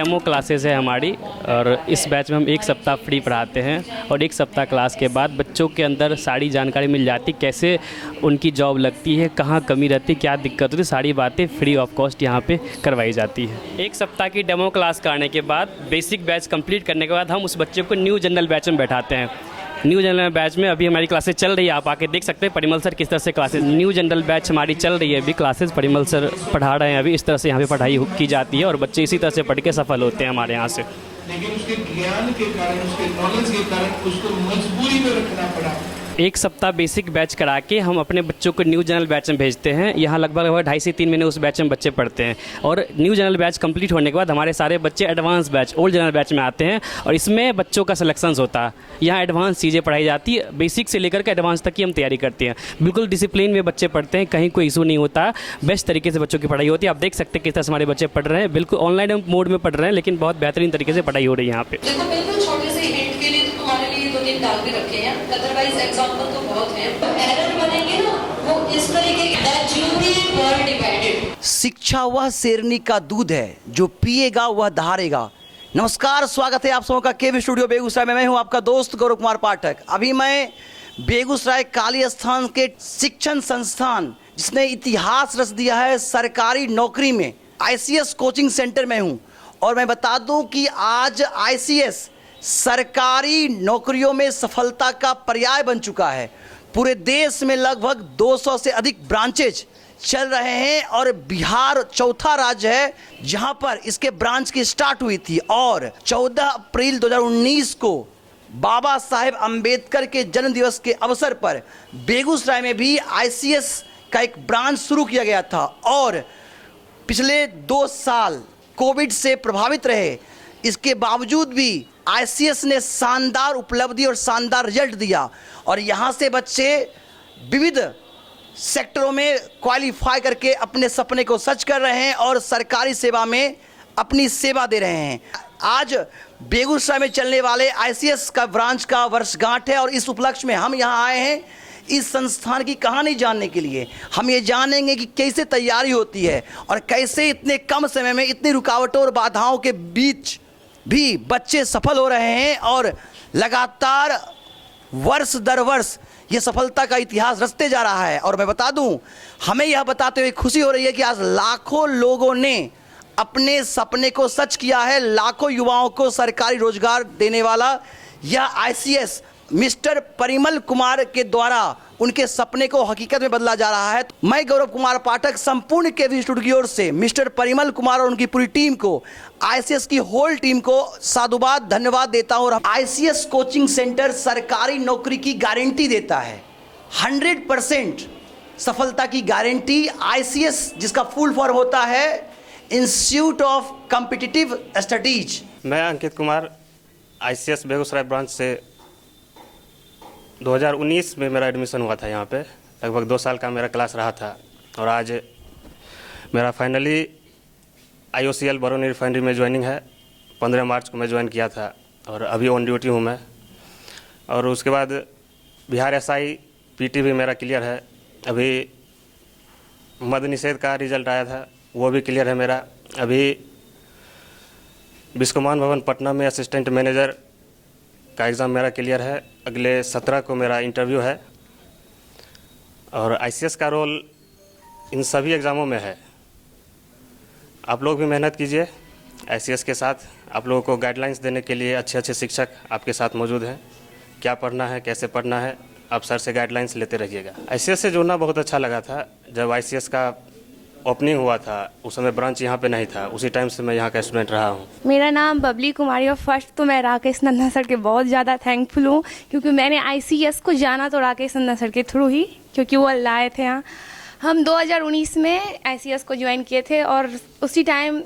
Demo classes है हमारी, और इस बैच में हम 1 सप्ताह फ्री पढ़ाते हैं और 1 सप्ताह क्लास के बाद बच्चों के अंदर सारी जानकारी मिल जाती, कैसे उनकी जॉब लगती है, कहाँ कमी रहती है, क्या दिक्कत होती है, सारी बातें फ्री ऑफ कॉस्ट यहाँ पे करवाई जाती है। 1 सप्ताह की डेमो क्लास करने के बाद बेसिक बैच कंप्लीट करने के बाद हम उस बच्चे को न्यू जनरल बैच में बैठाते हैं। न्यू जनरल बैच में अभी हमारी क्लासेस चल रही है, आप आके देख सकते हैं परिमल सर किस तरह से क्लासेस, न्यू जनरल बैच हमारी चल रही है अभी, क्लासेस परिमल सर पढ़ा रहे हैं अभी। इस तरह से यहाँ पे पढ़ाई की जाती है और बच्चे इसी तरह से पढ़ के सफल होते हैं हमारे यहाँ से। लेकिन उसके ज्ञान के कारण, उसके नॉलेज के कारण उसको मजबूरी में रखना पड़ा। 1 सप्ताह बेसिक बैच करा के हम अपने बच्चों को न्यू जनरल बैच में भेजते हैं। यहाँ लगभग 2.5 से 3 महीने उस बैच में बच्चे पढ़ते हैं और न्यू जनरल बैच कंप्लीट होने के बाद हमारे सारे बच्चे advance batch, old general batch में आते हैं और इसमें बच्चों का सिलेक्शंस होता है। यहाँ एडवांस चीज़ें पढ़ाई जाती है, बेसिक से लेकर के एडवांस तक की हम तैयारी करते हैं। बिल्कुल डिसिप्लिन में बच्चे पढ़ते हैं, कहीं कोई इशू नहीं होता, बेस्ट तरीके से बच्चों की पढ़ाई होती है। आप देख सकते हैं किस तरह से हमारे बच्चे पढ़ रहे हैं, बिल्कुल ऑनलाइन मोड में पढ़ रहे हैं, लेकिन बहुत बेहतरीन तरीके से पढ़ाई हो रही है यहाँ पे। देखो बिल्कुल छोटे से हिंट के लिए तो तुम्हारे लिए 2-3 डाल भी रखे हैं, अदरवाइज एग्जांपल तो बहुत है। एरर बनेंगे ना वो इस तरीके के, दैट jury were divided। शिक्षा वह शेरनी का दूध है, जो पिएगा वह धारेगा। नमस्कार, स्वागत है आप सबों का केवी स्टूडियो बेगूसराय में। मैं हूं आपका दोस्त गौरव कुमार पाठक। अभी मैं बेगूसराय काली स्थान के शिक्षण संस्थान, जिसने इतिहास रच दिया है सरकारी नौकरी में, ICS कोचिंग सेंटर में हूं। और मैं बता दूं कि आज ICS सरकारी नौकरियों में सफलता का पर्याय बन चुका है। पूरे देश में लगभग 200 से अधिक ब्रांचेज चल रहे हैं और बिहार चौथा राज्य है जहां पर इसके ब्रांच की स्टार्ट हुई थी। और 14 अप्रैल 2019 को बाबा साहेब अंबेडकर के जन्म दिवस के अवसर पर बेगूसराय में भी ICS का एक ब्रांच शुरू किया गया था। और पिछले 2 साल कोविड से प्रभावित रहे, इसके बावजूद भी ICS ने शानदार उपलब्धि और शानदार रिजल्ट दिया और यहाँ से बच्चे विविध सेक्टरों में क्वालिफाई करके अपने सपने को सच कर रहे हैं और सरकारी सेवा में अपनी सेवा दे रहे हैं। आज बेगूसराय में चलने वाले ICS का ब्रांच का वर्षगांठ है और इस उपलक्ष्य में हम यहाँ आए हैं इस संस्थान की कहानी जानने के लिए। हम ये जानेंगे कि कैसे तैयारी होती है और कैसे इतने कम समय में इतनी रुकावटों और बाधाओं के बीच भी बच्चे सफल हो रहे हैं और लगातार वर्ष दर वर्ष ये सफलता का इतिहास रचते जा रहा है। और मैं बता दूं, हमें यह बताते हुए खुशी हो रही है कि आज लाखों लोगों ने अपने सपने को सच किया है। लाखों युवाओं को सरकारी रोजगार देने वाला यह ICS मिस्टर परिमल कुमार के द्वारा उनके सपने को हकीकत में बदला जा रहा है। मैं गौरव कुमार पाठक संपूर्ण केवी स्टूडियो की ओर से मिस्टर परिमल कुमार और उनकी पूरी टीम को, ICS की होल टीम को साधुवाद धन्यवाद देता हूँ। और ICS कोचिंग सेंटर सरकारी नौकरी की गारंटी देता है, 100% सफलता की गारंटी। ICS जिसका फुल फॉर्म होता है इंस्टीट्यूट ऑफ कॉम्पिटिटिव स्टडीज। मैं अंकित कुमार ICS बेगूसराय ब्रांच से 2019 में मेरा एडमिशन हुआ था। यहाँ पे लगभग 2 साल का मेरा क्लास रहा था और आज मेरा फाइनली IOCL बरौनी रिफाइनरी में ज्वाइनिंग है। 15 मार्च को मैं ज्वाइन किया था और अभी ऑन ड्यूटी हूँ मैं। और उसके बाद बिहार SI PT भी मेरा क्लियर है। अभी मद निषेध का रिजल्ट आया था, वो भी क्लियर है मेरा। अभी बिस्कोमान भवन पटना में असिस्टेंट मैनेजर का एग्ज़ाम मेरा क्लियर है। अगले 17 को मेरा इंटरव्यू है और ICS का रोल इन सभी एग्ज़ामों में है। आप लोग भी मेहनत कीजिए। ICS के साथ आप लोगों को गाइडलाइंस देने के लिए अच्छे अच्छे शिक्षक आपके साथ मौजूद हैं। क्या पढ़ना है, कैसे पढ़ना है, आप सर से गाइडलाइंस लेते रहिएगा। ICS से जुड़ना बहुत अच्छा लगा था। जब ICS का ओपनिंग हुआ था उस समय ब्रांच यहाँ पे नहीं था, उसी टाइम से मैं यहाँ का स्टूडेंट रहा हूँ। मेरा नाम बबली कुमारी और फर्स्ट तो मैं राकेश नंदा सर के बहुत ज़्यादा थैंकफुल हूँ, क्योंकि मैंने ICS को जाना तो राकेश नंदा सर के थ्रू ही, क्योंकि वो लाए थे यहाँ। हम 2019 में ICS को ज्वाइन किए थे और उसी टाइम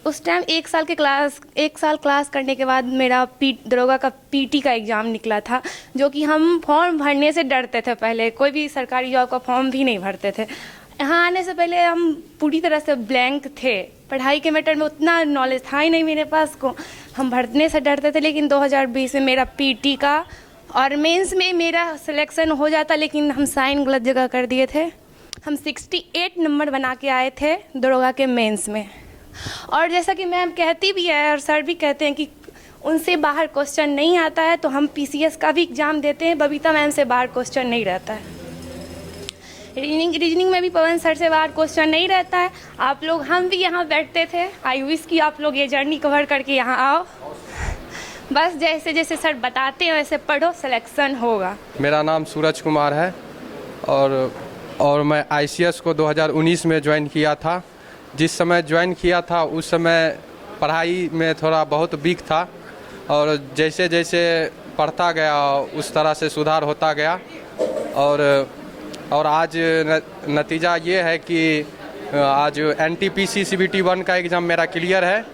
उस टाइम 1 साल क्लास करने के बाद मेरा दरोगा का PT का एग्ज़ाम निकला था, जो कि हम फॉर्म भरने से डरते थे। पहले कोई भी सरकारी जॉब का फॉर्म भी नहीं भरते थे। यहाँ आने से पहले हम पूरी तरह से ब्लैंक थे, पढ़ाई के मैटर में उतना नॉलेज था ही नहीं मेरे पास को, हम भरने से डरते थे। लेकिन 2020 में मेरा PT का और मेंस में मेरा सिलेक्शन हो जाता, लेकिन हम साइन गलत जगह कर दिए थे। हम 68 नंबर बना के आए थे दरोगा के मेंस में। और जैसा कि मैम कहती भी है और सर भी कहते हैं कि उनसे बाहर क्वेश्चन नहीं आता है, तो हम पीसीएस का भी एग्ज़ाम देते हैं, बबीता मैम से बाहर क्वेश्चन नहीं रहता है। रीजनिंग में भी पवन सर से बाहर क्वेश्चन नहीं रहता है। आप लोग, हम भी यहाँ बैठते थे। आई विश कि आप लोग ये जर्नी कवर करके यहाँ आओ। बस जैसे जैसे सर बताते हैं वैसे पढ़ो, सिलेक्शन होगा। मेरा नाम सूरज कुमार है और मैं आईसीएस को 2019 में ज्वाइन किया था। जिस समय ज्वाइन किया था उस समय पढ़ाई में थोड़ा बहुत वीक था, और जैसे जैसे पढ़ता गया उस तरह से सुधार होता गया। और आज नतीजा ये है कि आज एनटीपीसी सीबीटी 1 का एग्ज़ाम मेरा क्लियर है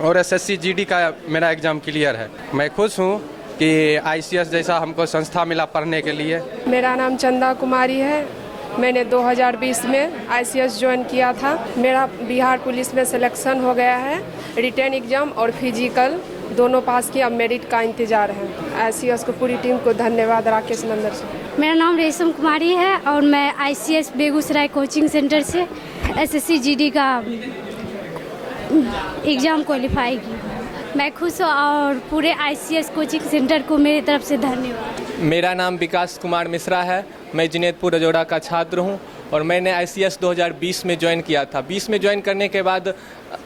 और एसएससी जीडी का मेरा एग्ज़ाम क्लियर है। मैं खुश हूँ कि आईसीएस जैसा हमको संस्था मिला पढ़ने के लिए। मेरा नाम चंदा कुमारी है। मैंने 2020 में आईसीएस ज्वाइन किया था। मेरा बिहार पुलिस में सिलेक्शन हो गया है। रिटन एग्ज़ाम और फिजिकल दोनों पास किया। अब मेरिट का इंतज़ार है। आईसीएस को पूरी टीम को धन्यवाद। राकेश नंदन से। मेरा नाम रेशम कुमारी है और मैं आईसीएस बेगूसराय कोचिंग सेंटर से एसएससी जीडी का एग्ज़ाम क्वालिफाई की। मैं खुश हूँ और पूरे आईसीएस कोचिंग सेंटर को मेरी तरफ से धन्यवाद। मेरा नाम विकास कुमार मिश्रा है। मैं जुनेदपुर रजौड़ा का छात्र हूँ और मैंने आईसीएस 2020 में ज्वाइन किया था। 20 में ज्वाइन करने के बाद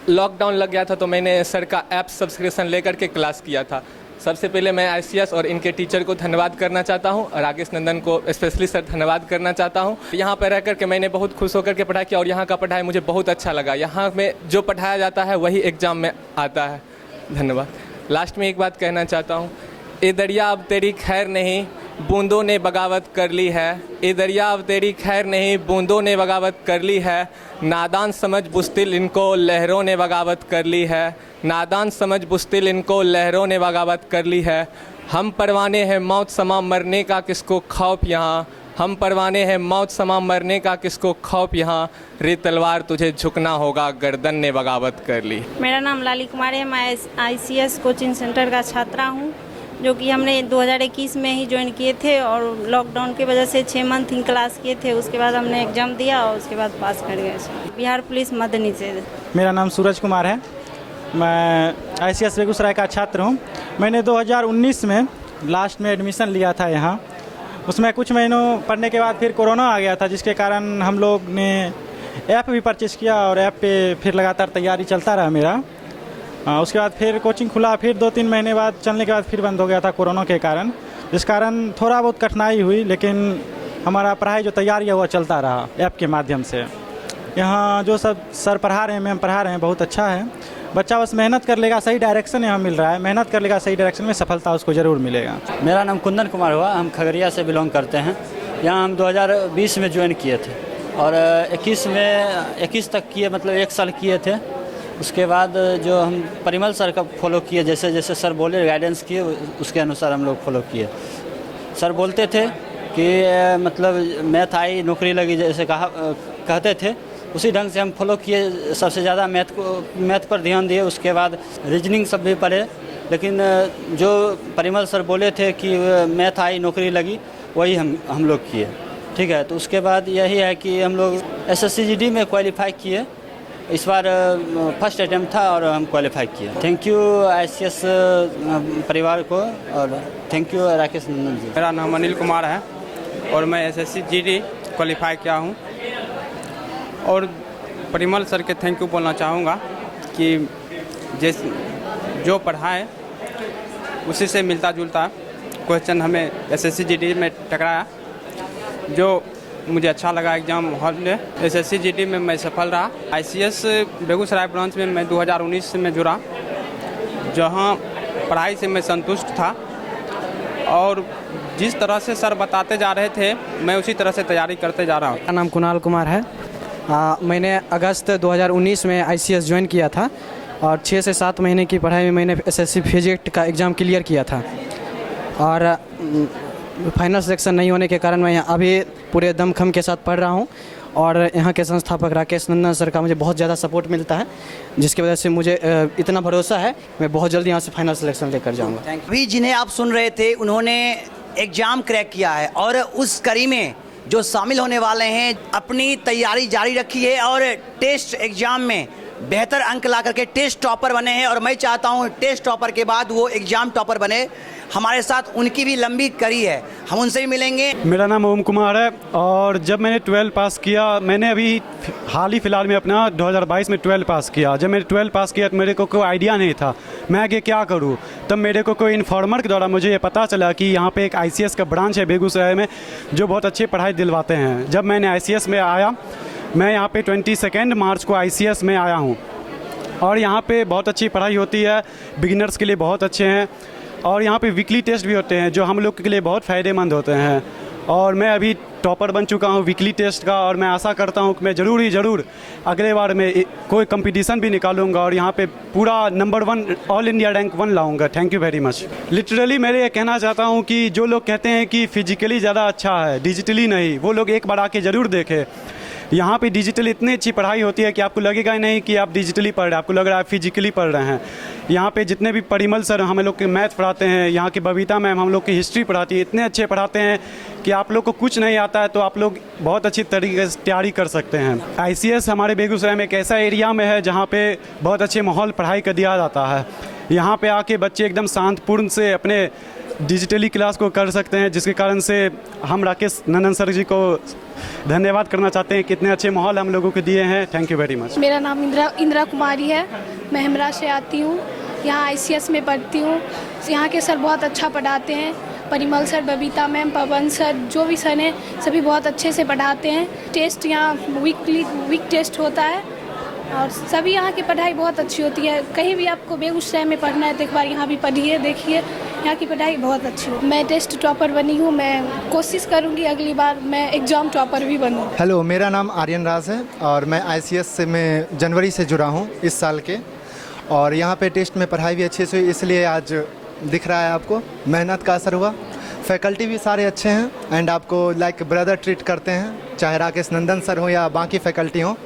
लॉकडाउन लग गया था, तो मैंने सर का ऐप सब्सक्रिप्शन लेकर के क्लास किया था। सबसे पहले मैं आईसीएस और इनके टीचर को धन्यवाद करना चाहता हूं, और राकेश नंदन को स्पेशली सर धन्यवाद करना चाहता हूं। यहाँ पर रह करके मैंने बहुत खुश होकर के पढ़ाई किया और यहाँ का पढ़ाई मुझे बहुत अच्छा लगा। यहाँ में जो पढ़ाया जाता है वही एग्ज़ाम में आता है। धन्यवाद। लास्ट में एक बात कहना चाहता हूँ, ए दरिया अब तेरी खैर नहीं, बूंदों ने बगावत कर ली है। ए दरिया अब तेरी खैर नहीं, बूंदों ने बगावत कर ली है। नादान समझ बुस्तिल इनको लहरों ने बगावत कर ली है। नादान समझ बुस्तिल इनको लहरों ने बगावत कर ली है। हम परवाने हैं मौत समा मरने का किसको खौफ यहाँ। हम परवाने हैं मौत समा मरने का किसको खौफ यहाँ। रे तलवार तुझे झुकना होगा गर्दन ने बगावत कर ली। मेरा नाम लाली कुमार है। मैं आईसीएस कोचिंग सेंटर का छात्रा हूँ, जो कि हमने 2021 में ही ज्वाइन किए थे और लॉकडाउन की वजह से 6 मंथ ही क्लास किए थे। उसके बाद हमने एग्ज़ाम दिया और उसके बाद पास कर गए। बिहार पुलिस मदनी से। मेरा नाम सूरज कुमार है। मैं आईसीएस बेगूसराय का छात्र हूँ। मैंने 2019 में लास्ट में एडमिशन लिया था यहाँ। उसमें कुछ महीनों पढ़ने के बाद फिर कोरोना आ गया था, जिसके कारण हम लोग ने ऐप भी परचेज़ किया और ऐप पे फिर लगातार तैयारी चलता रहा मेरा। उसके बाद फिर कोचिंग खुला, फिर 2-3 महीने बाद चलने के बाद फिर बंद हो गया था कोरोना के कारण, जिस कारण थोड़ा बहुत कठिनाई हुई, लेकिन हमारा पढ़ाई जो तैयारी है वह चलता रहा ऐप के माध्यम से। यहाँ जो सब सर पढ़ा रहे हैं, मैम पढ़ा रहे हैं, बहुत अच्छा है। बच्चा बस मेहनत कर लेगा, सही डायरेक्शन यहाँ मिल रहा है, मेहनत कर लेगा सही डायरेक्शन में, सफलता उसको ज़रूर मिलेगा। मेरा नाम कुंदन कुमार हुआ। हम खगड़िया से बिलोंग करते हैं। यहाँ हम 2020 में ज्वाइन किए थे और 21 तक किए, मतलब 1 साल किए थे। उसके बाद जो हम परिमल सर का फॉलो किए, जैसे जैसे सर बोले गाइडेंस किए उसके अनुसार हम लोग फॉलो किए। सर बोलते थे कि मतलब मैथ आई नौकरी लगी, जैसे कहते थे, उसी ढंग से हम फॉलो किए। सबसे ज़्यादा मैथ पर ध्यान दिए। उसके बाद रीजनिंग सब भी पढ़े, लेकिन जो परिमल सर बोले थे कि मैथ आई नौकरी लगी, वही हम लोग किए। ठीक है, तो उसके बाद यही है कि हम लोग एसएससी जीडी में क्वालिफाई किए। इस बार फर्स्ट अटैम्प्ट था और हम क्वालिफाई किए। थैंक यू आईसीएस परिवार को और थैंक यू राकेश नंदन जी। मेरा नाम अनिल कुमार है और मैं एसएससी जीडी क्वालिफाई किया हूँ। और परिमल सर के थैंक यू बोलना चाहूँगा कि जो पढ़ाए उसी से मिलता जुलता क्वेश्चन हमें एसएससी जीडी में टकराया, जो मुझे अच्छा लगा। एग्ज़ाम हॉल में एसएससी जीडी में मैं सफल रहा। आईसीएस बेगूसराय ब्रांच में मैं 2019 में जुड़ा, जहां पढ़ाई से मैं संतुष्ट था और जिस तरह से सर बताते जा रहे थे मैं उसी तरह से तैयारी करते जा रहा हूँ। मेरा नाम कुणाल कुमार है। मैंने अगस्त 2019 में आईसीएस ज्वाइन किया था और 6 से 7 महीने की पढ़ाई में मैंने एसएससी फिजिक्स का एग्ज़ाम क्लियर किया था और फाइनल सिलेक्शन नहीं होने के कारण मैं अभी पूरे दमखम के साथ पढ़ रहा हूँ। और यहाँ के संस्थापक राकेश नंदन सर का मुझे बहुत ज़्यादा सपोर्ट मिलता है, जिसकी वजह से मुझे इतना भरोसा है मैं बहुत जल्दी यहाँ से फाइनल सिलेक्शन लेकर जाऊँगा। अभी जिन्हें आप सुन रहे थे उन्होंने एग्ज़ाम क्रैक किया है और उस कड़ी में जो शामिल होने वाले हैं अपनी तैयारी जारी रखी है और टेस्ट एग्ज़ाम में बेहतर अंक ला करके टेस्ट टॉपर बने हैं और मैं चाहता हूं टेस्ट टॉपर के बाद वो एग्जाम टॉपर बने। हमारे साथ उनकी भी लंबी कड़ी है, हम उनसे भी मिलेंगे। मेरा नाम ओम कुमार है और जब मैंने 12 पास किया, मैंने अभी हाल ही फिलहाल में अपना 2022 में 12 पास किया। जब मैंने 12 पास किया तो मेरे को कोई आइडिया नहीं था मैं आगे क्या करूं। तब मेरे को कोई इन्फॉर्मर के द्वारा मुझे ये पता चला कि यहाँ पे एक ICS का ब्रांच है बेगूसराय में जो बहुत अच्छी पढ़ाई दिलवाते हैं। जब मैंने ICS में आया, मैं यहाँ पे 22 मार्च को ICS में आया हूँ और यहाँ पे बहुत अच्छी पढ़ाई होती है, बिगिनर्स के लिए बहुत अच्छे हैं और यहाँ पे वीकली टेस्ट भी होते हैं जो हम लोग के लिए बहुत फ़ायदेमंद होते हैं। और मैं अभी टॉपर बन चुका हूँ वीकली टेस्ट का और मैं आशा करता हूँ कि मैं ज़रूर अगले बार में कोई कंपटीशन भी निकालूंगा और यहाँ पे पूरा नंबर 1 ऑल इंडिया रैंक 1 लाऊंगा। Thank you very much. Literally मैं ये कहना चाहता हूँ कि जो लोग कहते हैं कि फिजिकली ज़्यादा अच्छा है डिजिटली नहीं, वो लोग एक बार आके ज़रूर देखें। यहाँ पे डिजिटल इतनी अच्छी पढ़ाई होती है कि आपको लगेगा ही नहीं कि आप डिजिटली पढ़ रहे हैं, आपको लग रहा है आप फिजिकली पढ़ रहे हैं। यहाँ पे जितने भी परिमल सर हम लोग के मैथ पढ़ाते हैं, यहाँ की बबीता मैम हम लोग की हिस्ट्री पढ़ाती है, इतने अच्छे पढ़ाते हैं कि आप लोग को कुछ नहीं आता है तो आप लोग बहुत अच्छी तरीके से तैयारी कर सकते हैं। ICS हमारे बेगूसराय में एक ऐसा एरिया में है जहाँ पे बहुत अच्छे माहौल पढ़ाई का दिया जाता है। यहाँ पे आके बच्चे एकदम शांतपूर्ण से अपने डिजिटली क्लास को कर सकते हैं, जिसके कारण से हम राकेश नंदन सर जी को धन्यवाद करना चाहते हैं। कितने अच्छे माहौल हम लोगों को दिए हैं। Thank you very much. मेरा नाम इंदिरा कुमारी है, मैं हेमरा से आती हूँ, यहाँ ICS में पढ़ती हूँ। यहाँ के सर बहुत अच्छा पढ़ाते हैं, परिमल सर, बबीता मैम, पवन सर, जो भी सर हैं सभी बहुत अच्छे से पढ़ाते हैं। टेस्ट यहाँ वीक टेस्ट होता है और सभी यहाँ की पढ़ाई बहुत अच्छी होती है। कहीं भी आपको बेगूसराय में पढ़ना है तो एक बार यहाँ भी पढ़िए, देखिए यहाँ की पढ़ाई बहुत अच्छी है। मैं टेस्ट टॉपर बनी हूँ, मैं कोशिश करूँगी अगली बार मैं एग्ज़ाम टॉपर भी बनूँ। हेलो, मेरा नाम आर्यन राज है और मैं ICS से मैं जनवरी से जुड़ा हूँ इस साल के, और यहाँ पे टेस्ट में पढ़ाई भी अच्छे से हुई, इसलिए आज दिख रहा है आपको मेहनत का असर हुआ। फैकल्टी भी सारे अच्छे हैं एंड आपको लाइक ब्रदर ट्रीट करते हैं, चाहे राकेश नंदन सर हो या बाकी फैकल्टी हो।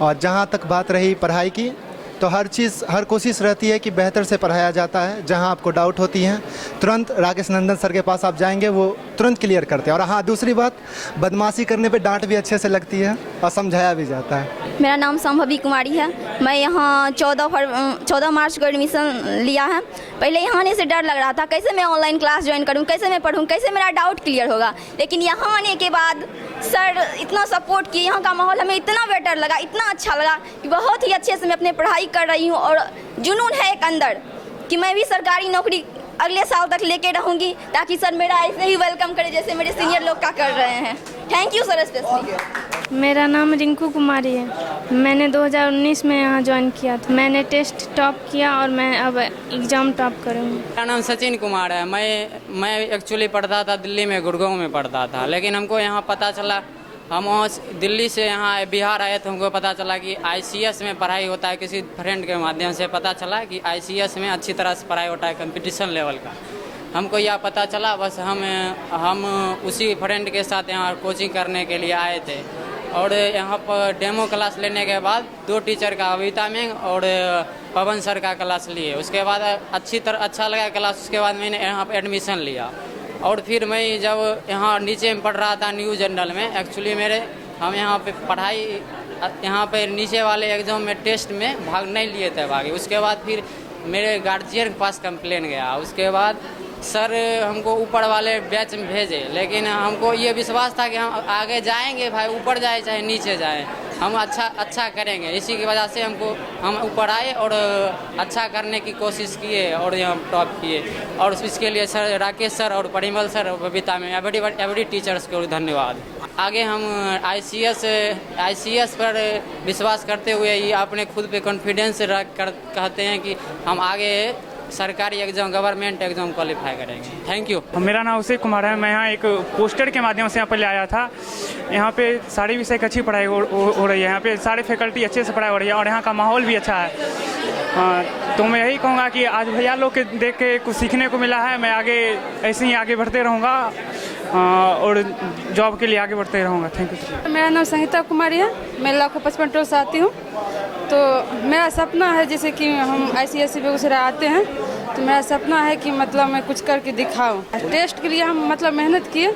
और जहाँ तक बात रही पढ़ाई की, तो हर कोशिश रहती है कि बेहतर से पढ़ाया जाता है। जहाँ आपको डाउट होती है तुरंत राकेश नंदन सर के पास आप जाएंगे, वो तुरंत क्लियर करते हैं। और हाँ, दूसरी बात, बदमाशी करने पे डांट भी अच्छे से लगती है और समझाया भी जाता है। मेरा नाम संभवी कुमारी है, मैं यहाँ 14 मार्च को एडमिशन लिया है। पहले यहाँ आने से डर लग रहा था, कैसे मैं ऑनलाइन क्लास ज्वाइन करूँ, कैसे मैं पढ़ूँ, कैसे मेरा डाउट क्लियर होगा। लेकिन यहाँ आने के बाद सर इतना सपोर्ट किए, यहाँ का माहौल हमें इतना बेटर लगा, इतना अच्छा लगा कि बहुत ही अच्छे से मैं अपनी पढ़ाई कर रही हूँ। और जुनून है एक अंदर कि मैं भी सरकारी नौकरी अगले साल तक लेके रहूँगी, ताकि सर मेरा ऐसे ही वेलकम करे जैसे मेरे सीनियर लोग का कर रहे हैं। Thank you sir specially. मेरा नाम रिंकू कुमारी है, मैंने 2019 में यहाँ ज्वाइन किया था। मैंने टेस्ट टॉप किया और मैं अब एग्ज़ाम टॉप करूँगी। मेरा नाम सचिन कुमार है, मैं एक्चुअली पढ़ता था दिल्ली में, गुड़गांव में पढ़ता था। लेकिन हमको यहाँ पता चला, हम वहाँ दिल्ली से यहाँ बिहार आए तो हमको पता चला कि ICS में पढ़ाई होता है। किसी फ्रेंड के माध्यम से पता चला कि ICS में अच्छी तरह से पढ़ाई होता है, कंपटीशन लेवल का। हमको यह पता चला, बस हम उसी फ्रेंड के साथ यहाँ कोचिंग करने के लिए आए थे। और यहाँ पर डेमो क्लास लेने के बाद 2 टीचर का, बबीता मैम और पवन सर का क्लास लिए। उसके बाद अच्छा लगा क्लास। उसके बाद मैंने यहाँ पर एडमिशन लिया और फिर मैं जब यहाँ नीचे में पढ़ रहा था न्यू जनरल में, एक्चुअली हम यहाँ पे पढ़ाई यहाँ पे नीचे वाले एग्ज़ाम में टेस्ट में भाग नहीं लिए थे भागे। उसके बाद फिर मेरे गार्जियन के पास कंप्लेन गया। उसके बाद सर हमको ऊपर वाले बैच में भेजे, लेकिन हमको ये विश्वास था कि हम आगे जाएंगे भाई, ऊपर जाए चाहे नीचे जाए, हम अच्छा करेंगे। इसी की वजह से हम ऊपर आए और अच्छा करने की कोशिश किए और हम टॉप किए। और इसके लिए सर राकेश सर और परिमल सर और बबीता में एवरी टीचर्स को धन्यवाद। आगे हम ICS पर विश्वास करते हुए ये अपने खुद पे कॉन्फिडेंस रख कर कहते हैं कि हम आगे सरकारी एग्जाम, गवर्नमेंट एग्जाम क्वालिफाई करेंगे। Thank you. मेरा नाम अभिषेक कुमार है, मैं यहाँ एक पोस्टर के माध्यम से यहाँ पर ले आया था। यहाँ पे सारे विषय की अच्छी पढ़ाई हो रही है, यहाँ पे सारे फैकल्टी अच्छे से पढ़ाई हो रही है और यहाँ का माहौल भी अच्छा है। तो मैं यही कहूँगा कि आज भैया लोग के देख के कुछ सीखने को मिला है। मैं आगे ऐसे ही आगे बढ़ते रहूँगा और जॉब के लिए आगे बढ़ते रहूँगा। Thank you. मेरा नाम संगीता कुमारी है, मैं लाखों 55 टोल से आती हूँ। तो मेरा सपना है, जैसे कि हम ICS बेगूसराय आते हैं तो मेरा सपना है कि मतलब मैं कुछ करके दिखाऊं। टेस्ट के लिए हम मतलब मेहनत किए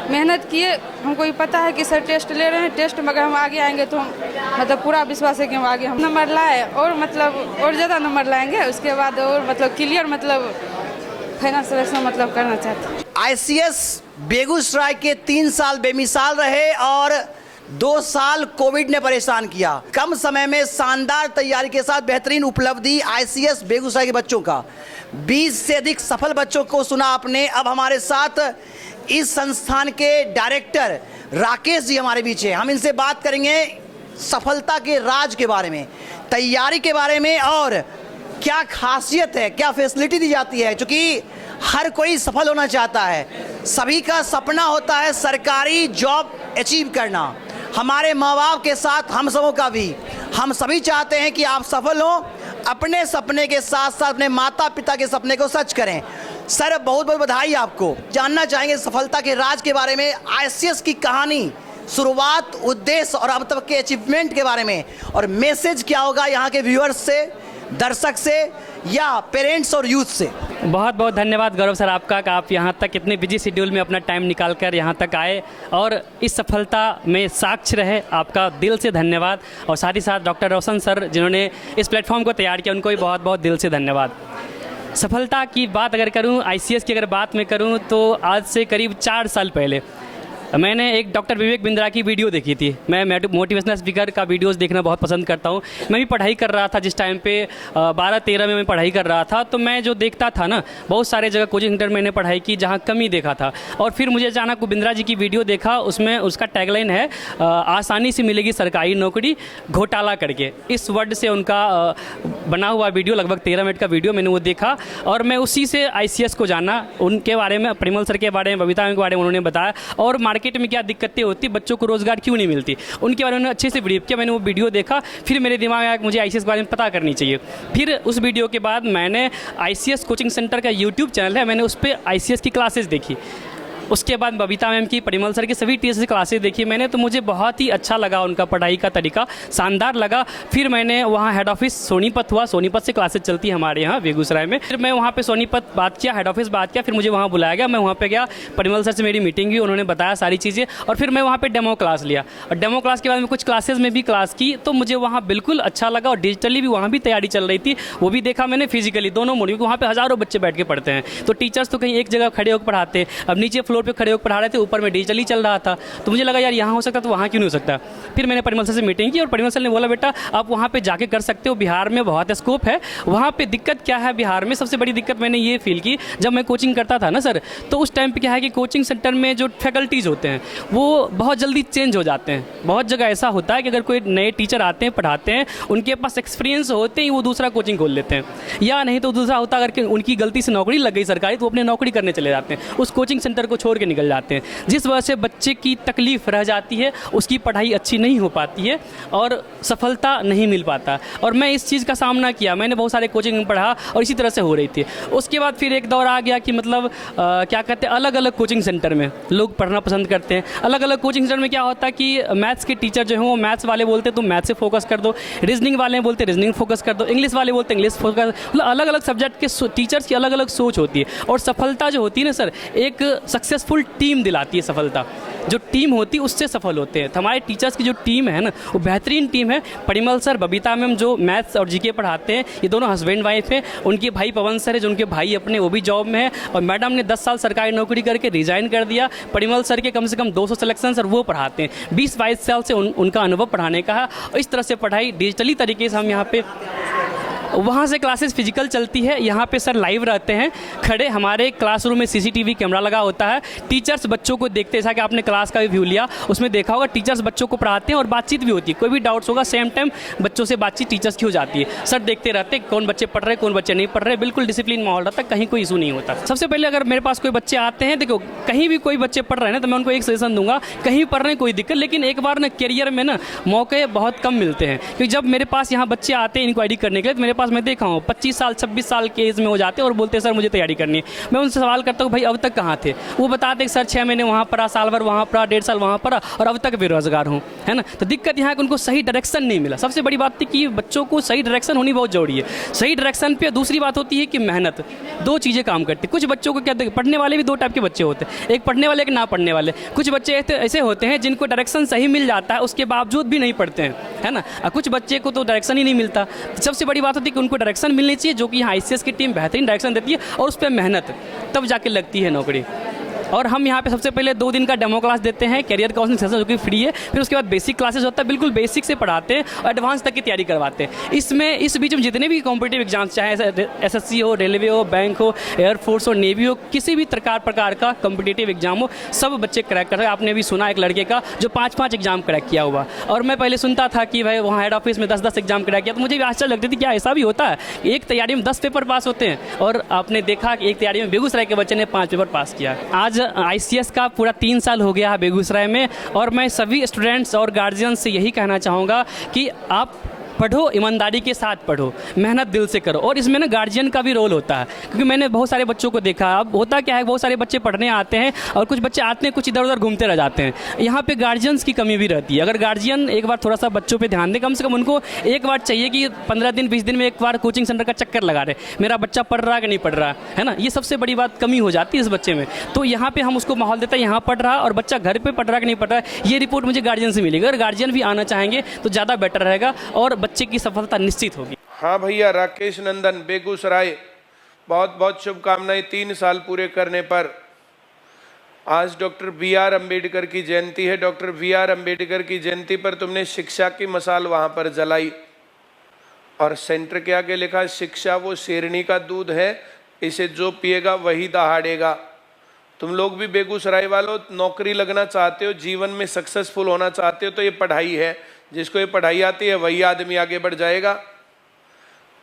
मेहनत किए, हमको भी पता है कि सर टेस्ट ले रहे हैं, टेस्ट मगर हम आगे आएंगे तो हम मतलब पूरा विश्वास है कि हम आगे हम नंबर लाए और मतलब और ज़्यादा नंबर लाएंगे, उसके बाद और मतलब क्लियर मतलब फाइनल सिलेक्शन मतलब करना चाहते हैं। आईसीएस बेगूसराय के 3 साल बेमिसाल रहे और 2 साल कोविड ने परेशान किया। कम समय में शानदार तैयारी के साथ बेहतरीन उपलब्धि आईसीएस बेगूसराय के बच्चों का। 20 से अधिक सफल बच्चों को सुना आपने। अब हमारे साथ इस संस्थान के डायरेक्टर राकेश जी हमारे बीच हैं। हम इनसे बात करेंगे सफलता के राज के बारे में, तैयारी के बारे में और क्या खासियत है, क्या फैसिलिटी दी जाती है, क्योंकि हर कोई सफल होना चाहता है। सभी का सपना होता है सरकारी जॉब अचीव करना। हमारे माँ बाप के साथ हम सबों का भी, हम सभी चाहते हैं कि आप सफल हों, अपने सपने के साथ साथ अपने माता पिता के सपने को सच करें। सर बहुत बहुत बधाई आपको। जानना चाहेंगे सफलता के राज के बारे में, आईसीएस की कहानी, शुरुआत, उद्देश्य और अब तक के अचीवमेंट के बारे में, और मैसेज क्या होगा यहाँ के व्यूअर्स से, दर्शक से या पेरेंट्स और यूथ से। बहुत बहुत धन्यवाद गौरव सर आपका कि आप यहाँ तक इतने बिजी शेड्यूल में अपना टाइम निकाल कर यहाँ तक आए और इस सफलता में साक्ष्य रहे। आपका दिल से धन्यवाद। और साथ ही साथ डॉक्टर रोशन सर जिन्होंने इस प्लेटफॉर्म को तैयार किया, उनको भी बहुत बहुत दिल से धन्यवाद। सफलता की बात अगर करूँ, आईसीएस की अगर बात मैं करूँ तो आज से करीब 4 साल पहले मैंने एक डॉक्टर विवेक बिंद्रा की वीडियो देखी थी। मैं मोटिवेशनल स्पीकर का वीडियोस देखना बहुत पसंद करता हूँ। मैं भी पढ़ाई कर रहा था जिस टाइम पे 12-13 में मैं पढ़ाई कर रहा था, तो मैं जो देखता था ना, बहुत सारे जगह कोचिंग सेंटर मैंने पढ़ाई की जहाँ कमी देखा था। और फिर मुझे अचानक बिंद्रा जी की वीडियो देखा, उसमें उसका टैगलाइन है आसानी से मिलेगी सरकारी नौकरी घोटाला करके। इस वर्ड से उनका बना हुआ वीडियो, लगभग 13 मिनट का वीडियो मैंने वो देखा और मैं उसी से आईसीएस को जाना, उनके बारे में, परिमल सर के बारे में, बबीता के बारे में उन्होंने बताया और मार्केट में क्या दिक्कतें होती, बच्चों को रोजगार क्यों नहीं मिलती, उनके बारे में अच्छे से ब्रीफ किया। मैंने वो वीडियो देखा, फिर मेरे दिमाग में आया मुझे आईसीएस के बारे में पता करनी चाहिए। फिर उस वीडियो के बाद मैंने आईसीएस कोचिंग सेंटर का यूट्यूब चैनल है, मैंने उस पर आईसीएस की क्लासेस देखी। उसके बाद बबीता मैम की, परिमल सर की सभी टीचर्स की क्लासेस देखी मैंने, तो मुझे बहुत ही अच्छा लगा, उनका पढ़ाई का तरीका शानदार लगा। फिर मैंने वहाँ हेड ऑफिस सोनीपत हुआ, सोनीपत से क्लासेस चलती है हमारे यहाँ बेगूसराय में। फिर मैं वहाँ पे सोनीपत बात किया, हेड ऑफिस बात किया, फिर मुझे वहाँ बुलाया गया। मैं वहाँ पे गया, परिमल सर से मेरी मीटिंग हुई, उन्होंने बताया सारी चीज़ें और फिर मैं वहाँ पर डेमो क्लास लिया। और डेमो क्लास के बाद में कुछ क्लासेज में भी क्लास की, तो मुझे वहाँ बिल्कुल अच्छा लगा। और डिजिटली भी वहाँ भी तैयारी चल रही थी, वो भी देखा मैंने, फिजिकली दोनों मोड, क्योंकि वहाँ पर हज़ारों बच्चे बैठ के पढ़ते हैं। तो टीचर्स तो कहीं एक जगह खड़े होकर पढ़ाते, अब नीचे फ्लोर पर खड़े होकर पढ़ा रहे थे, ऊपर में डिजिटली चल रहा था। तो मुझे लगा यार यहाँ हो सकता तो वहाँ क्यों नहीं हो सकता। फिर मैंने परिमल सर से मीटिंग की और परिमल सर ने बोला बेटा आप वहाँ पे जाके कर सकते हो, बिहार में बहुत स्कोप है। वहाँ पे दिक्कत क्या है, बिहार में सबसे बड़ी दिक्कत मैंने ये फील की जब मैं कोचिंग करता था ना सर, तो उस टाइम पे क्या है कि कोचिंग सेंटर में जो फैकल्टीज़ होते हैं वो बहुत जल्दी चेंज हो जाते हैं। बहुत जगह ऐसा होता है कि अगर कोई नए टीचर आते हैं, पढ़ाते हैं, उनके पास एक्सपीरियंस होते ही वो दूसरा कोचिंग खोल लेते हैं, या नहीं तो दूसरा होता अगर उनकी गलती से नौकरी लग गई सरकारी तो वो अपनी नौकरी करने चले जाते हैं, उस कोचिंग सेंटर को छोड़ के निकल जाते हैं, जिस वजह से बच्चे की तकलीफ रह जाती है, उसकी पढ़ाई अच्छी नहीं हो पाती है और सफलता नहीं मिल पाता। और मैं इस चीज़ का सामना किया, मैंने बहुत सारे कोचिंग में पढ़ा और इसी तरह से हो रही थी। उसके बाद फिर एक दौर आ गया कि मतलब क्या कहते हैं, अलग अलग कोचिंग सेंटर में लोग पढ़ना पसंद करते हैं। अलग अलग कोचिंग सेंटर में क्या होता है कि मैथ्स के टीचर जो हैं वो मैथ्स वाले बोलते हैं तुम मैथ्स से फोकस कर दो, रीजनिंग वाले बोलते रीजनिंग फोकस कर दो, इंग्लिश वाले बोलते इंग्लिश फोकस, मतलब अलग अलग सब्जेक्ट के टीचर्स की अलग अलग सोच होती है। और सफलता जो होती है ना सर, एक सक्सेसफुल टीम दिलाती है सफलता। जो टीम होती है उससे सफल होते हैं। तो हमारे टीचर्स की जो टीम है ना वो बेहतरीन टीम है। परिमल सर, बबीता मैम जो मैथ्स और जीके पढ़ाते हैं, ये दोनों हस्बैंड वाइफ हैं। उनके भाई पवन सर है जो उनके भाई अपने वो भी जॉब में है, और मैडम ने 10 साल सरकारी नौकरी करके रिजाइन कर दिया। परिमल सर के कम से कम 200 सिलेक्शन सर वो पढ़ाते हैं। 20-22 साल से उनका अनुभव पढ़ाने का है। और इस तरह से पढ़ाई डिजिटली तरीके से हम यहाँ पे, वहाँ से क्लासेस फिजिकल चलती है, यहाँ पे सर लाइव रहते हैं खड़े। हमारे क्लासरूम में सीसीटीवी कैमरा लगा होता है, टीचर्स बच्चों को देखते हैं। जैसा कि आपने क्लास का भी व्यू लिया, उसमें देखा होगा टीचर्स बच्चों को पढ़ाते हैं और बातचीत भी होती है। कोई भी डाउट्स होगा सेम टाइम बच्चों से बातचीत टीचर्स की हो जाती है। सर देखते रहते हैं कौन बच्चे पढ़ रहे हैं, कौन बच्चे नहीं पढ़ रहे, बिल्कुल डिसिप्लिन माहौल रहता है, कहीं कोई इशू नहीं होता। सबसे पहले अगर मेरे पास कोई बच्चे आते हैं, देखो कहीं भी कोई बच्चे पढ़ रहे हैं ना, तो मैं उनको एक सजेशन दूंगा, कहीं पढ़ रहे हैं कोई दिक्कत, लेकिन एक बार ना करियर में ना मौके बहुत कम मिलते हैं। क्योंकि जब मेरे पास यहाँ बच्चे आते हैं इंक्वायरी करने के लिए, तो मेरे पास मैं देखा हूँ 25 साल 26 साल के एज में हो जाते हैं और बोलते हैं सर मुझे तैयारी करनी है। मैं उनसे सवाल करता हूँ भाई अब तक कहाँ थे, वो बताते हैं सर 6 महीने वहाँ पढ़ा, साल भर वहाँ पढ़ा, 1.5 साल वहाँ पढ़ा और अब तक बेरोजगार हूँ, है ना। तो दिक्कत यहाँ है कि उनको सही डायरेक्शन नहीं मिला। सबसे बड़ी बात थी कि बच्चों को सही डायरेक्शन होनी बहुत जरूरी है, सही डायरेक्शन पे। दूसरी बात होती है कि मेहनत, दो चीज़ें काम करती है। कुछ बच्चों को क्या, पढ़ने वाले भी दो टाइप के बच्चे होते हैं, एक पढ़ने वाले एक ना पढ़ने वाले। कुछ बच्चे ऐसे होते हैं जिनको डायरेक्शन सही मिल जाता है उसके बावजूद भी नहीं पढ़ते हैं, है ना। और कुछ बच्चे को तो डायरेक्शन ही नहीं मिलता। सबसे बड़ी बात होती है कि उनको डायरेक्शन मिलनी चाहिए, जो कि यहाँ ICS की टीम बेहतरीन डायरेक्शन देती है और उस पर मेहनत, तब जाके लगती है नौकरी। और हम यहाँ पे सबसे पहले 2 दिन का डेमो क्लास देते हैं, कैरियर काउंसलिंग सेशन जो कि फ्री है। फिर उसके बाद बेसिक क्लासेस होता है, बिल्कुल बेसिक से पढ़ाते हैं और एडवांस तक की तैयारी करवाते हैं। इस बीच में जितने भी कॉम्पिटिटिव एग्जाम्स, चाहे SSC हो, रेलवे हो, बैंक हो, एयरफोर्स हो, नेवी हो, किसी भी प्रकार का कॉम्पिटिटिव एग्जाम हो, सब बच्चे क्रैक कर रहे हैं। आपने भी सुना एक लड़के का जो 5 एग्जाम क्रैक किया हुआ। और मैं पहले सुनता था कि भाई वहाँ हेड ऑफिस में 10 एग्जाम क्रैक किया, तो मुझे भी आश्चर्य लगती थी क्या ऐसा भी होता है, एक तैयारी में 10 पेपर पास होते हैं। और आपने देखा कि एक तैयारी में बेगूसराय के बच्चे ने 5 पेपर पास किया। आज ICS का पूरा 3 साल हो गया है बेगूसराय में, और मैं सभी स्टूडेंट्स और गार्जियन से यही कहना चाहूँगा कि आप पढ़ो, ईमानदारी के साथ पढ़ो, मेहनत दिल से करो। और इसमें ना गार्जियन का भी रोल होता है, क्योंकि मैंने बहुत सारे बच्चों को देखा। अब होता क्या है, बहुत सारे बच्चे पढ़ने आते हैं और कुछ बच्चे आते हैं कुछ इधर उधर घूमते रह जाते हैं। यहाँ पे गार्जियंस की कमी भी रहती है। अगर गार्जियन एक बार थोड़ा सा बच्चों पे ध्यान दे, कम से कम उनको एक बार चाहिए कि 15 दिन 20 दिन में एक बार कोचिंग सेंटर का चक्कर लगा रहे, मेरा बच्चा पढ़ रहा है कि नहीं पढ़ रहा है ना। ये सबसे बड़ी बात कमी हो जाती है इस बच्चे में। तो यहाँ पे हम उसको माहौल देते हैं, यहाँ पढ़ रहा और बच्चा घर पे पढ़ रहा कि नहीं पढ़ रहा है, ये रिपोर्ट मुझे गार्जियन से मिलेगी। अगर गार्जियन भी आना चाहेंगे तो ज़्यादा बेटर रहेगा और बच्चे की सफलता निश्चित होगी। हाँ भैया, राकेश नंदन बेगूसराय, बहुत बहुत शुभकामनाएं 3 साल पूरे करने पर। आज डॉक्टर BR अम्बेडकर की जयंती है। डॉक्टर BR अम्बेडकर की जयंती पर तुमने शिक्षा की मसाल वहां पर जलाई और सेंटर के आगे लिखा, शिक्षा वो शेरनी का दूध है, इसे जो पिएगा वही दहाड़ेगा। तुम लोग भी बेगूसराय वालों नौकरी लगना चाहते हो, जीवन में सक्सेसफुल होना चाहते हो, तो ये पढ़ाई है। जिसको ये पढ़ाई आती है वही आदमी आगे बढ़ जाएगा।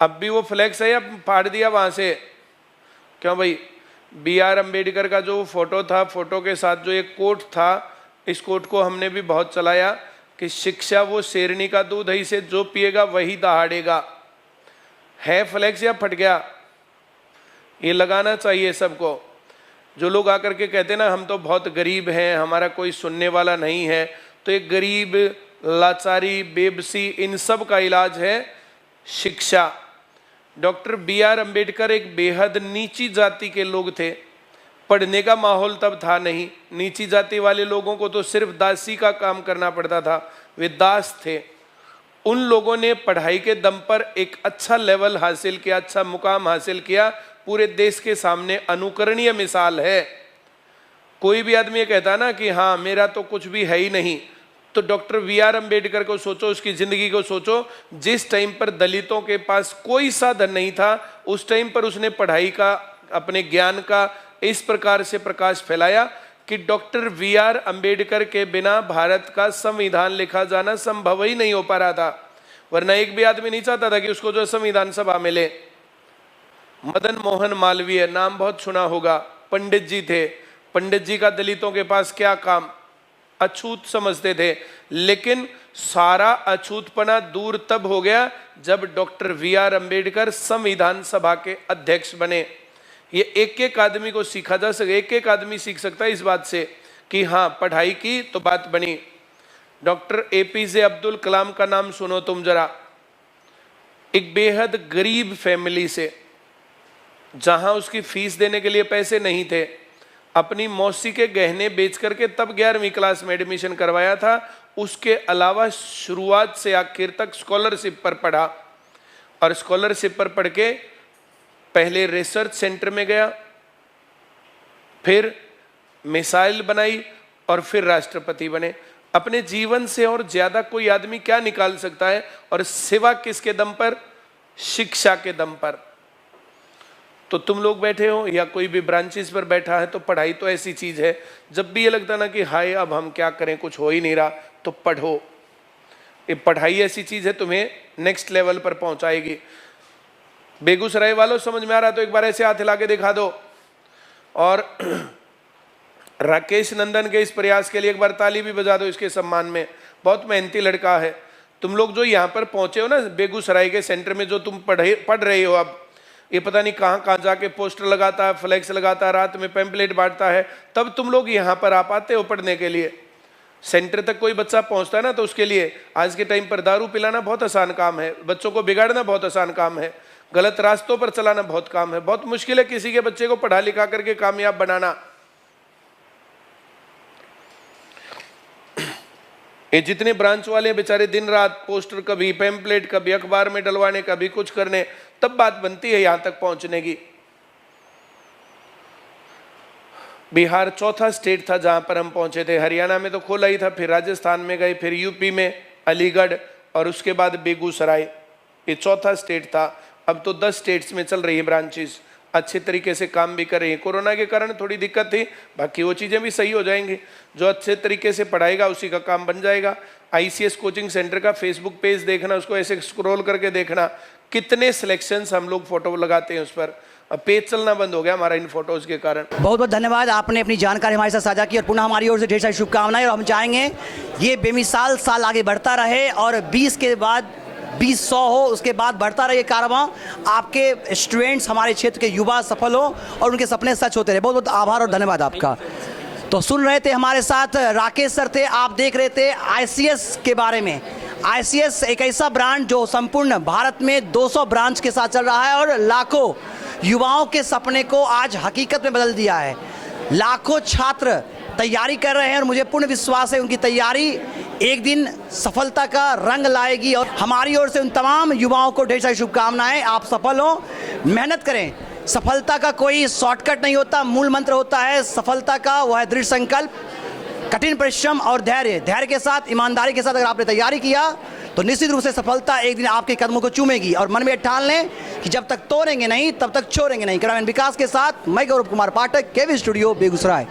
अब भी वो फ्लैक्स है या फाड़ दिया वहाँ से? क्यों भाई, BR अम्बेडकर का जो फोटो था, फोटो के साथ जो एक कोट था, इस कोट को हमने भी बहुत चलाया कि शिक्षा वो शेरनी का दूध है, इसे जो पिएगा वही दहाड़ेगा। है फ्लैक्स या फट गया? ये लगाना चाहिए सबको। जो लोग आकर के कहते ना हम तो बहुत गरीब हैं, हमारा कोई सुनने वाला नहीं है, तो एक गरीब, लाचारी, बेबसी, इन सब का इलाज है शिक्षा। डॉक्टर BR अम्बेडकर एक बेहद नीची जाति के लोग थे, पढ़ने का माहौल तब था नहीं। नीची जाति वाले लोगों को तो सिर्फ दासी का काम करना पड़ता था, वे दास थे। उन लोगों ने पढ़ाई के दम पर एक अच्छा लेवल हासिल किया, अच्छा मुकाम हासिल किया, पूरे देश के सामने अनुकरणीय मिसाल है। कोई भी आदमी ये कहता ना कि हाँ मेरा तो कुछ भी है ही नहीं, तो डॉक्टर BR अम्बेडकर को सोचो, उसकी जिंदगी को सोचो। जिस टाइम पर दलितों के पास कोई साधन नहीं था, उस टाइम पर उसने पढ़ाई का, अपने ज्ञान का इस प्रकार से प्रकाश फैलाया कि डॉक्टर BR अम्बेडकर के बिना भारत का संविधान लिखा जाना संभव ही नहीं हो पा रहा था। वरना एक भी आदमी नहीं चाहता था कि उसको जो संविधान सभा मिले। मदन मोहन मालवीय, नाम बहुत सुना होगा, पंडित जी थे। पंडित जी का दलितों के पास क्या काम, अछूत समझते थे। लेकिन सारा अछूतपना दूर तब हो गया जब डॉक्टर BR अम्बेडकर संविधान सभा के अध्यक्ष बने। ये एक एक आदमी को सीखा जा सके, एक एक आदमी सीख सकता है इस बात से कि हाँ पढ़ाई की तो बात बनी। डॉक्टर APJ अब्दुल कलाम का नाम सुनो तुम जरा। एक बेहद गरीब फैमिली से, जहां उसकी फीस देने के लिए पैसे नहीं थे, अपनी मौसी के गहने बेच करके तब 11वीं क्लास में एडमिशन करवाया था। उसके अलावा शुरुआत से आखिर तक स्कॉलरशिप पर पढ़ा और स्कॉलरशिप पर पढ़ के पहले रिसर्च सेंटर में गया, फिर मिसाइल बनाई और फिर राष्ट्रपति बने। अपने जीवन से और ज्यादा कोई आदमी क्या निकाल सकता है? और सिवा किसके दम पर? शिक्षा के दम पर। तो तुम लोग बैठे हो या कोई भी ब्रांचेस पर बैठा है, तो पढ़ाई तो ऐसी चीज है, जब भी ये लगता ना कि हाय अब हम क्या करें, कुछ हो ही नहीं रहा, तो पढ़ो। ये पढ़ाई ऐसी चीज है तुम्हें नेक्स्ट लेवल पर पहुंचाएगी। बेगूसराय वालों समझ में आ रहा तो एक बार ऐसे हाथ हिला के दिखा दो। और राकेश नंदन के इस प्रयास के लिए एक बार ताली भी बजा दो इसके सम्मान में। बहुत मेहनती लड़का है। तुम लोग जो यहाँ पर पहुंचे हो ना बेगूसराय के सेंटर में, जो तुम पढ़ रहे हो, अब ये पता नहीं कहाँ कहाँ जाके पोस्टर लगाता है, फ्लैक्स लगाता है, रात में पैम्पलेट बांटता है, तब तुम लोग यहाँ पर आ पाते हो पढ़ने के लिए। सेंटर तक कोई बच्चा पहुँचता है ना, तो उसके लिए आज के टाइम पर दारू पिलाना बहुत आसान काम है, बच्चों को बिगाड़ना बहुत आसान काम है, गलत रास्तों पर चलाना बहुत काम है। बहुत मुश्किल है किसी के बच्चे को पढ़ा लिखा करके कामयाब बनाना। ये जितने ब्रांच वाले बेचारे दिन रात पोस्टर, कभी पैम्पलेट, कभी अखबार में डलवाने, कभी कुछ करने, तब बात बनती है यहां तक पहुंचने की। बिहार चौथा स्टेट था जहां पर हम पहुंचे थे। हरियाणा में तो खोला ही था, फिर राजस्थान में गए, फिर यूपी में अलीगढ़, और उसके बाद बेगूसराय। ये चौथा स्टेट था। अब तो 10 स्टेट्स में चल रही है ब्रांचेस, अच्छे तरीके से काम भी कर रही है। कोरोना के कारण थोड़ी दिक्कत थी, बाकी वो चीज़ें भी सही हो जाएंगी। जो अच्छे तरीके से पढ़ाएगा उसी का काम बन जाएगा। ICS कोचिंग सेंटर का फेसबुक पेज देखना, उसको ऐसे स्क्रॉल करके देखना, कितने सिलेक्शंस हम लोग फोटो लगाते हैं उस पर। अब पेज चलना बंद हो गया हमारा इन फोटोज़ के कारण। बहुत बहुत धन्यवाद, आपने अपनी जानकारी हमारे साथ साझा की और पुनः हमारी ओर से ढेर सारी शुभकामनाएं। और हम चाहेंगे ये बेमिसाल साल आगे बढ़ता रहे और 20 के बाद 20 हो, उसके बाद बढ़ता रहे कारवां। आपके स्टूडेंट्स, हमारे क्षेत्र के युवा सफल हो और उनके सपने सच होते रहे। बहुत बहुत आभार और धन्यवाद आपका। तो सुन रहे थे हमारे साथ राकेश सर थे, आप देख रहे थे ICS के बारे में। ICS एक ऐसा ब्रांड जो संपूर्ण भारत में 200 ब्रांच के साथ चल रहा है और लाखों युवाओं के सपने को आज हकीकत में बदल दिया है। लाखों छात्र तैयारी कर रहे हैं और मुझे पूर्ण विश्वास है उनकी तैयारी एक दिन सफलता का रंग लाएगी। और हमारी ओर से उन तमाम युवाओं को ढेर सारी शुभकामनाएं। आप सफल हो, मेहनत करें। सफलता का कोई शॉर्टकट नहीं होता, मूल मंत्र होता है सफलता का, वह है दृढ़ संकल्प, कठिन परिश्रम और धैर्य। धैर्य के साथ, ईमानदारी के साथ अगर आपने तैयारी किया तो निश्चित रूप से सफलता एक दिन आपके कदमों को चूमेगी। और मन में ठान लें कि जब तक तोड़ेंगे नहीं तब तक छोड़ेंगे नहीं। कैमरामैन विकास के साथ मैं गौरव कुमार पाठक, केवी स्टूडियो बेगूसराय।